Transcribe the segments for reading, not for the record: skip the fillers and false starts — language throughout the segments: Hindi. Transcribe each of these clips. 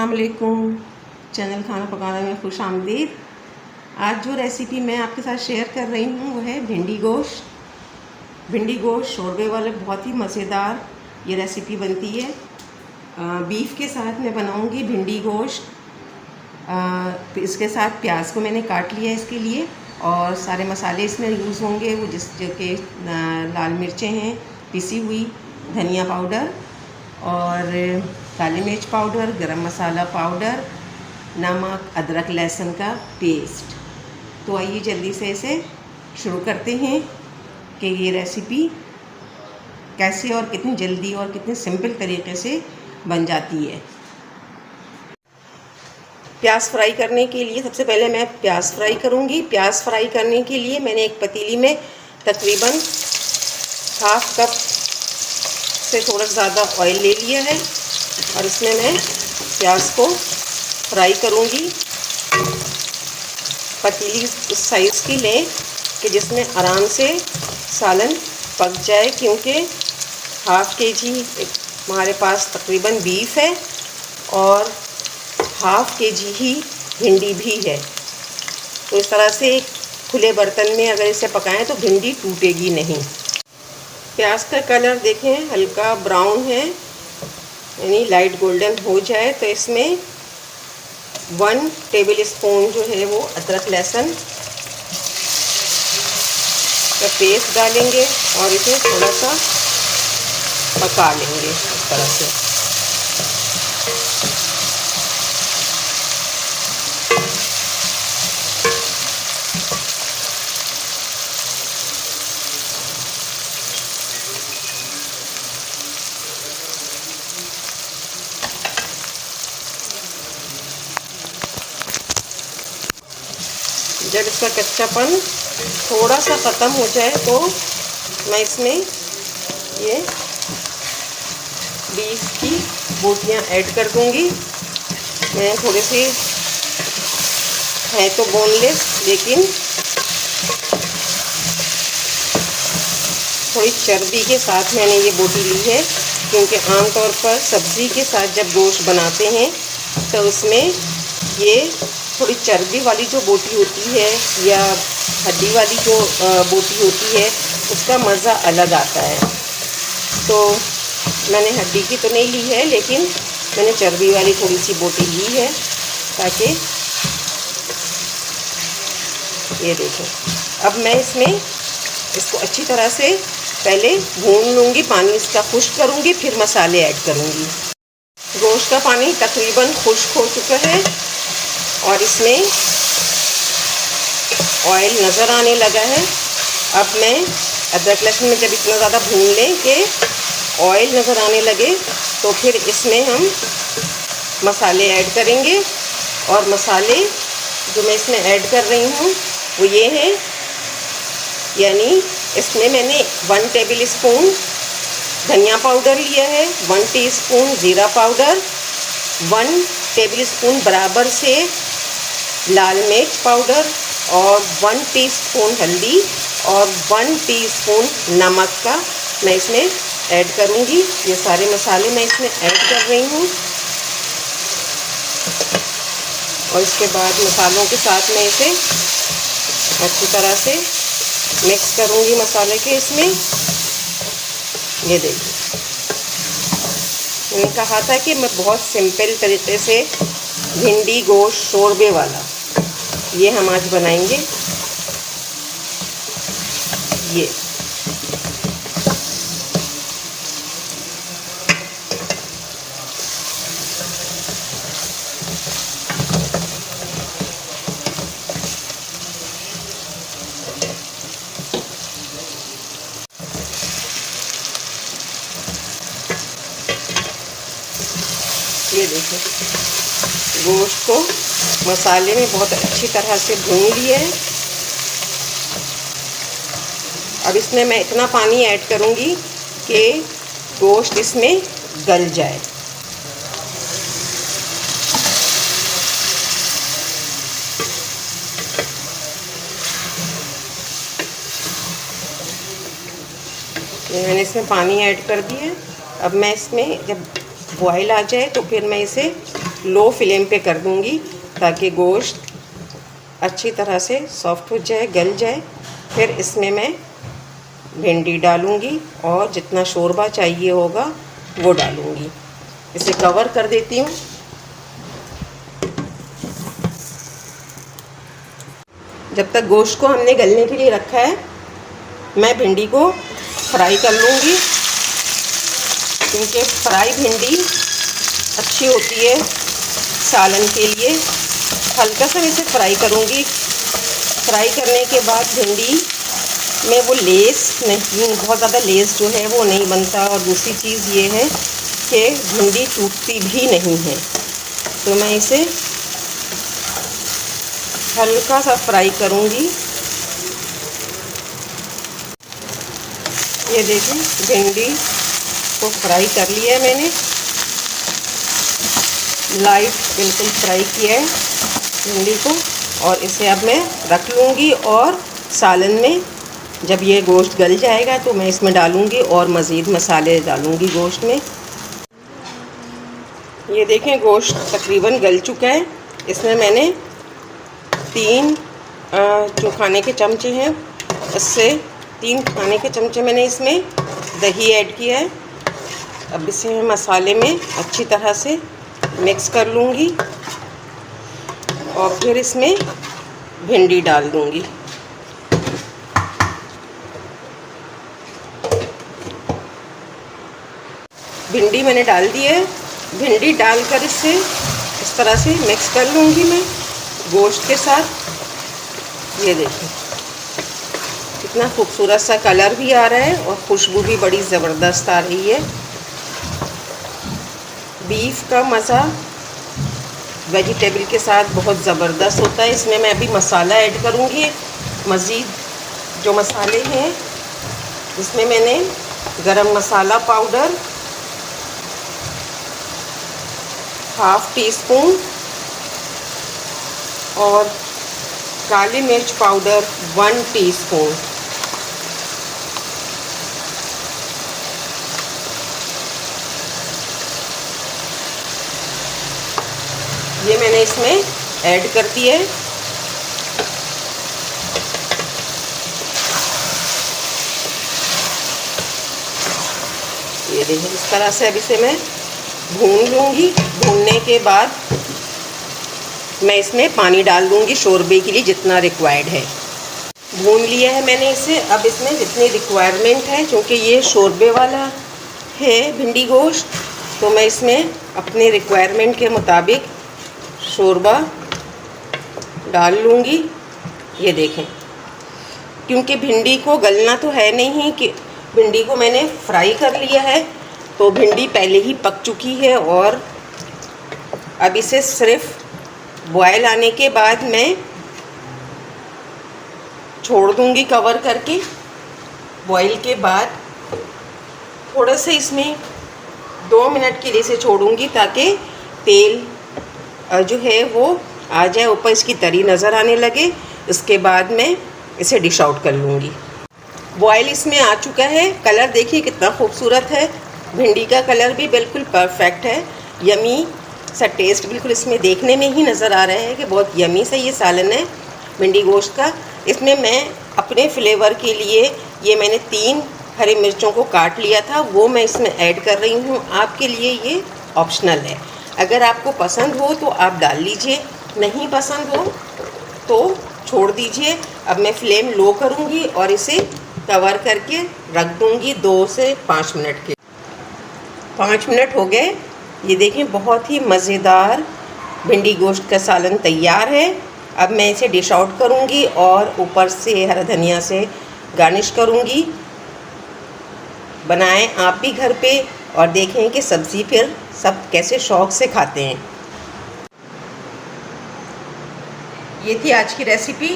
अस्सलाम वालेकुम। चैनल खाना पकाना में खुश आमदीद। आज जो रेसिपी मैं आपके साथ शेयर कर रही हूँ वो है भिंडी गोश्त। भिंडी गोश्त शोरबे वाले बहुत ही मज़ेदार ये रेसिपी बनती है। बीफ के साथ मैं बनाऊँगी भिंडी गोश्त। इसके साथ प्याज को मैंने काट लिया इसके लिए, और सारे मसाले इसमें यूज़ होंगे वो जो कि लाल मिर्चें हैं पिसी हुई, धनिया पाउडर और काली मिर्च पाउडर, गरम मसाला पाउडर, नमक, अदरक लहसुन का पेस्ट। तो आइए जल्दी से इसे शुरू करते हैं कि ये रेसिपी कैसे और कितनी जल्दी और कितने सिंपल तरीके से बन जाती है। प्याज फ्राई करने के लिए सबसे पहले मैं प्याज फ्राई करूँगी। प्याज फ्राई करने के लिए मैंने एक पतीली में तकरीबन हाफ कप से थोड़ा ज़्यादा ऑयल ले लिया है और इसमें मैं प्याज को फ्राई करूँगी। पतीली उस साइज़ की लें कि जिसमें आराम से सालन पक जाए, क्योंकि हाफ़ केजी हमारे पास तकरीबन बीफ है और हाफ़ केजी ही भिंडी भी है। तो इस तरह से खुले बर्तन में अगर इसे पकाएं तो भिंडी टूटेगी नहीं। प्याज का कलर देखें हल्का ब्राउन है, यानी लाइट गोल्डन हो जाए तो इसमें 1 टेबल स्पून जो है वो अदरक लहसुन का पेस्ट डालेंगे और इसे थोड़ा सा पका लेंगे इस तरह से। जब इसका कच्चापन थोड़ा सा ख़त्म हो जाए तो मैं इसमें ये बीफ की बोटियाँ ऐड कर दूँगी। मैं थोड़ी सी है तो बोनलेस, लेकिन थोड़ी चर्बी के साथ मैंने ये बोटी ली है, क्योंकि आमतौर पर सब्ज़ी के साथ जब गोश्त बनाते हैं तो उसमें ये थोड़ी चर्बी वाली जो बोटी होती है या हड्डी वाली जो बोटी होती है उसका मज़ा अलग आता है। तो मैंने हड्डी की तो नहीं ली है, लेकिन मैंने चर्बी वाली थोड़ी सी बोटी ली है, ताकि ये देखें। अब मैं इसको अच्छी तरह से पहले भून लूँगी, पानी इसका खुश्क करूँगी, फिर मसाले ऐड करूँगी। गोश्त का पानी तकरीबन खुश्क हो चुका है और इसमें ऑयल नज़र आने लगा है। अब मैं अदरक लहसुन में जब इतना ज़्यादा भून लें कि ऑयल नज़र आने लगे तो फिर इसमें हम मसाले ऐड करेंगे। और मसाले जो मैं इसमें ऐड कर रही हूँ वो ये है, यानी इसमें मैंने 1 टेबल स्पून धनिया पाउडर लिया है, 1 टीस्पून ज़ीरा पाउडर, 1 टेबल स्पून बराबर से लाल मिर्च पाउडर और 1 टीस्पून हल्दी और 1 टीस्पून नमक का मैं इसमें ऐड करूँगी। ये सारे मसाले मैं इसमें ऐड कर रही हूँ और इसके बाद मसालों के साथ मैं इसे अच्छी तरह से मिक्स करूँगी मसाले के इसमें। ये देखिए, मैंने कहा था कि मैं बहुत सिंपल तरीके से भिंडी गोश्त शोरबे वाला ये हम आज बनाएंगे। ये देखिए, गोश्त को मसाले में बहुत अच्छी तरह से भून लिया है। अब इसमें मैं इतना पानी ऐड करूँगी कि गोश्त इसमें गल जाए। मैंने इसमें पानी ऐड कर दिया है। अब मैं इसमें जब बॉयल आ जाए तो फिर मैं इसे लो फ्लेम पे कर दूंगी ताकि गोश्त अच्छी तरह से सॉफ्ट हो जाए, गल जाए। फिर इसमें मैं भिंडी डालूंगी और जितना शोरबा चाहिए होगा वो डालूंगी। इसे कवर कर देती हूँ। जब तक गोश्त को हमने गलने के लिए रखा है, मैं भिंडी को फ्राई कर लूँगी, क्योंकि फ्राई भिंडी अच्छी होती है सालन के लिए। हल्का सा इसे फ्राई करूँगी। फ्राई करने के बाद भिंडी में वो लेस नहीं, बहुत ज़्यादा लेस जो है वो नहीं बनता। और दूसरी चीज़ ये है कि भिंडी टूटती भी नहीं है। तो मैं इसे हल्का सा फ्राई करूँगी। ये देखिए भिंडी को फ्राई कर लिया है मैंने, लाइट बिल्कुल फ्राई किया है भिंडी को। और इसे अब मैं रख लूँगी और सालन में जब ये गोश्त गल जाएगा तो मैं इसमें डालूँगी और मज़ीद मसाले डालूँगी गोश्त में। ये देखें गोश्त तकरीबन गल चुका है। इसमें मैंने 3 जो खाने के चमचे हैं, उससे 3 खाने के चमचे मैंने इसमें दही ऐड किया है। अब इसे मैं मसाले में अच्छी तरह से मिक्स कर लूँगी और फिर इसमें भिंडी डाल दूँगी। भिंडी मैंने डाल दी है। भिंडी डालकर इसे इस तरह से मिक्स कर लूँगी मैं गोश्त के साथ। ये देखिए कितना खूबसूरत सा कलर भी आ रहा है और खुशबू भी बड़ी ज़बरदस्त आ रही है। बीफ का मज़ा वेजिटेबल के साथ बहुत ज़बरदस्त होता है। इसमें मैं अभी मसाला ऐड करूँगी। मज़ीद जो मसाले हैं इसमें मैंने गरम मसाला पाउडर 1/2 टीस्पून और काली मिर्च पाउडर 1 टीस्पून। ये मैंने इसमें ऐड कर दिया है। ये देखिए इस तरह से अब इसे मैं भून लूँगी। भूनने के बाद मैं इसमें पानी डाल दूँगी शोरबे के लिए जितना रिक्वायर्ड है। भून लिया है मैंने इसे। अब इसमें जितनी रिक्वायरमेंट है, क्योंकि ये शोरबे वाला है भिंडी गोश्त, तो मैं इसमें अपने रिक्वायरमेंट के मुताबिक शोरबा डाल लूँगी। ये देखें, क्योंकि भिंडी को गलना तो है नहीं, कि भिंडी को मैंने फ्राई कर लिया है तो भिंडी पहले ही पक चुकी है। और अब इसे सिर्फ बॉयल आने के बाद मैं छोड़ दूँगी कवर करके। बॉयल के बाद थोड़ा सा इसमें 2 मिनट के लिए इसे छोड़ूंगी ताकि तेल जो है वो आ जाए, ऊपर इसकी तरी नज़र आने लगे। इसके बाद मैं इसे डिश आउट कर लूँगी। बॉयल इसमें आ चुका है। कलर देखिए कितना खूबसूरत है। भिंडी का कलर भी बिल्कुल परफेक्ट है। यमी सा टेस्ट बिल्कुल इसमें देखने में ही नज़र आ रहा है कि बहुत यमी सा ये सालन है भिंडी गोश्त का। इसमें मैं अपने फ्लेवर के लिए ये मैंने 3 हरी मिर्चों को काट लिया था, वो मैं इसमें ऐड कर रही हूँ। आपके लिए ये ऑप्शनल है। अगर आपको पसंद हो तो आप डाल लीजिए, नहीं पसंद हो तो छोड़ दीजिए। अब मैं फ्लेम लो करूँगी और इसे कवर करके रख दूँगी 2 से 5 मिनट के। 5 मिनट हो गए। ये देखें बहुत ही मज़ेदार भिंडी गोश्त का सालन तैयार है। अब मैं इसे डिश आउट करूँगी और ऊपर से हरा धनिया से गार्निश करूँगी। बनाएं आप भी घर पे और देखें कि सब्ज़ी फिर सब कैसे शौक़ से खाते हैं। ये थी आज की रेसिपी,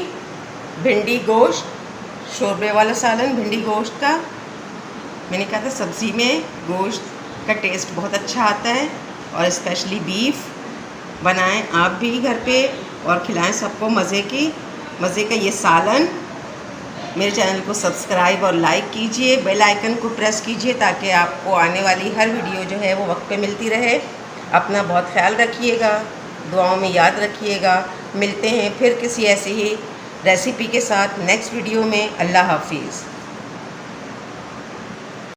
भिंडी गोश्त शोरबे वाला सालन भिंडी गोश्त का। मैंने कहा था सब्ज़ी में गोश्त का टेस्ट बहुत अच्छा आता है और स्पेशली बीफ। बनाएं आप भी घर पे और खिलाएं सबको मज़े का ये सालन। मेरे चैनल को सब्सक्राइब और लाइक कीजिए, बेल आइकन को प्रेस कीजिए ताकि आपको आने वाली हर वीडियो जो है वो वक्त पे मिलती रहे। अपना बहुत ख्याल रखिएगा, दुआओं में याद रखिएगा। मिलते हैं फिर किसी ऐसी ही रेसिपी के साथ नेक्स्ट वीडियो में। अल्लाह हाफिज़।